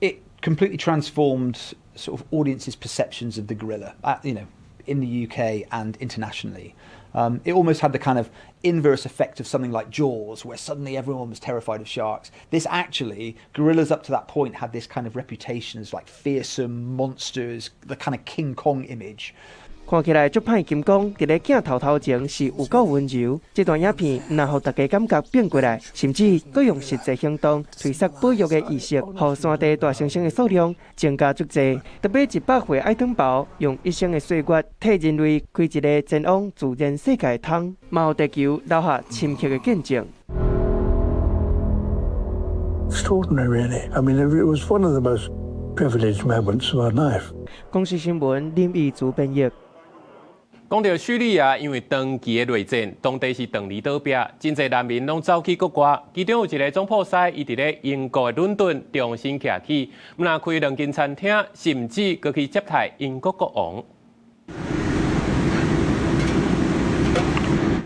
It completely transformed sort of audiences' perceptions of the gorilla, in the UK and internationally. It almost had the kind of inverse effect of something like Jaws, where suddenly everyone was terrified of sharks. This actually, gorillas up to that point had this kind of reputation as like fearsome monsters, the kind of King Kong image. 看起来足歹金刚，伫咧镜头头前是有够温柔。这段影片若互大家感觉变过来，甚至佫用实际行动推测保育的意识，互山地大猩猩的数量增加足济。特别100岁爱登堡用一生的岁月，替人类开一个前往自然世界的通，嘛互地球留下深刻的见证。Extraordinary, really. I mean, it was one of the most privileged moments of our life. 公视新闻林义祖编译。讲到叙利亚，因为长期的内战，当地是长期倒闭，真侪难民拢走去国外。其中有一个总破西，伊伫咧英国的伦敦重新徛起，毋但开2间餐厅，甚至阁去接待英国国王。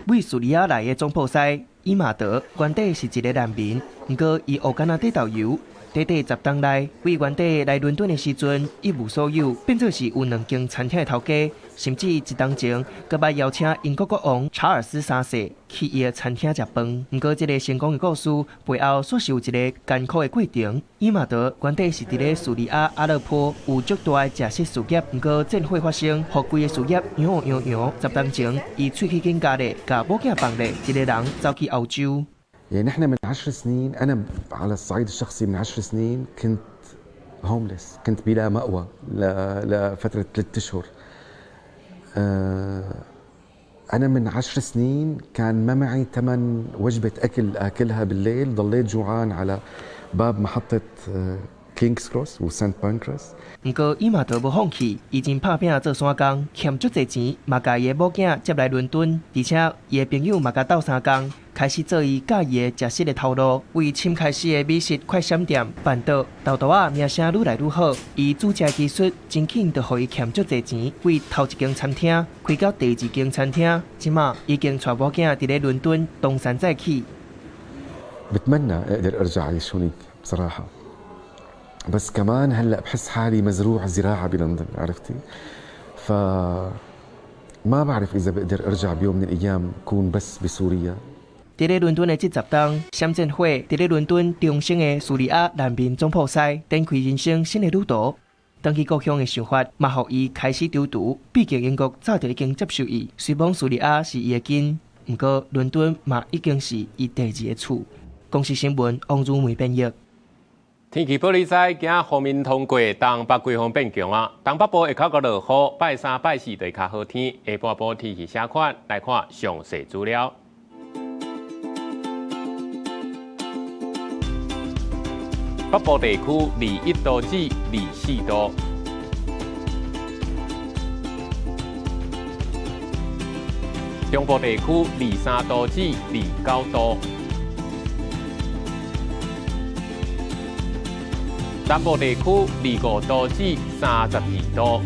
为叙利亚来的总破西伊马德，原底是一个难民，不过伊学干那底导游。短短10天内，为原底来伦敦的时阵一无所有，变做是有2间餐厅的头家，甚至1天前，阁捌邀请英国国王查尔斯3世去伊的餐厅食饭。不过，这个成功的故事背后，却是有一个艰苦的过程。伊马德原底是伫咧叙利亚阿勒颇有足大的食食事业，不过战火发生，互规个事业摇10天前，伊喙齿紧夹咧，甲某囝放咧，一个人走去欧洲。يعني احنا من 10 سنين انا على الصعيد الشخصي من 10 سنين كنت هوملس كنت بلا مأوى لفترة 3 أشهر أنا من 10 سنين كان ما معي ثمن وجبة أكل آكلها بالليل ضليت جوعان على باب محطة كينغز كروس وسانت بانكرس 不过伊嘛都无放弃，伊真拍拼做山工，欠足侪钱，嘛甲伊的某囝接来伦敦，而且伊的朋友嘛甲斗相共，开始做伊教伊的食食的头路，为深开始的美食快闪店办倒，豆豆啊名声愈来愈好，伊煮食技术真紧就互伊欠足侪钱，为头1间餐厅开到第2间餐厅，即马已经带某囝伫咧伦敦东山再起。بتمنى اقدر ارجع اعيش هونيك بصراحه بس كمان هلا بحس حالي مزروع زراعه بلندن عرفتي فما بعرف اذا بقدر ارجع بيوم من الايام كون بس بسوريا 伫咧伦敦的这10天，闪战火伫咧伦敦重生的叙利亚难民总破西，展开人生新的旅途。当去故乡的想法，嘛，互伊开始丢毒。毕竟英国早就已经接受伊，虽讲叙利亚是伊的根，不过伦敦嘛已经是伊第2个厝。公视新闻王如梅编译。天气报理在今雨面通过，东北季风变强啊。东北部会较个落雨，拜3、拜4就会较好天。下半部天气啥款？来看详细资料。北部地区21度至24度，中部地区23度至29度。南部地区25度至32度，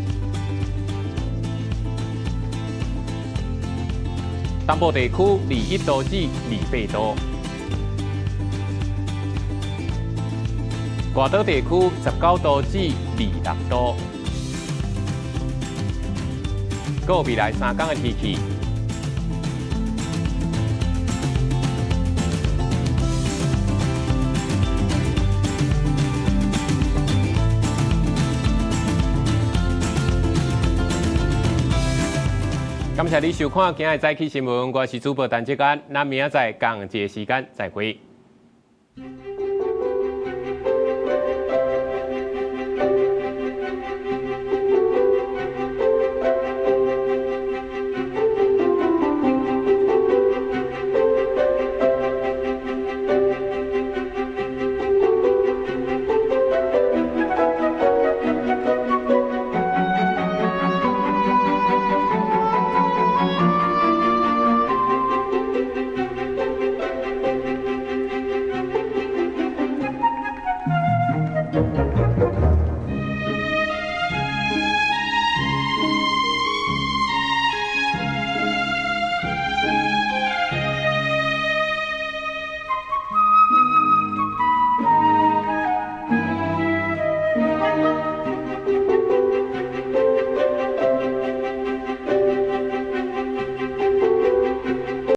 东部地区21度至28度，外岛地区19度至26度。还有未来3天的天气。感谢你收看今日早起新闻，我是主播陈志安，咱明仔载同一个时间再会。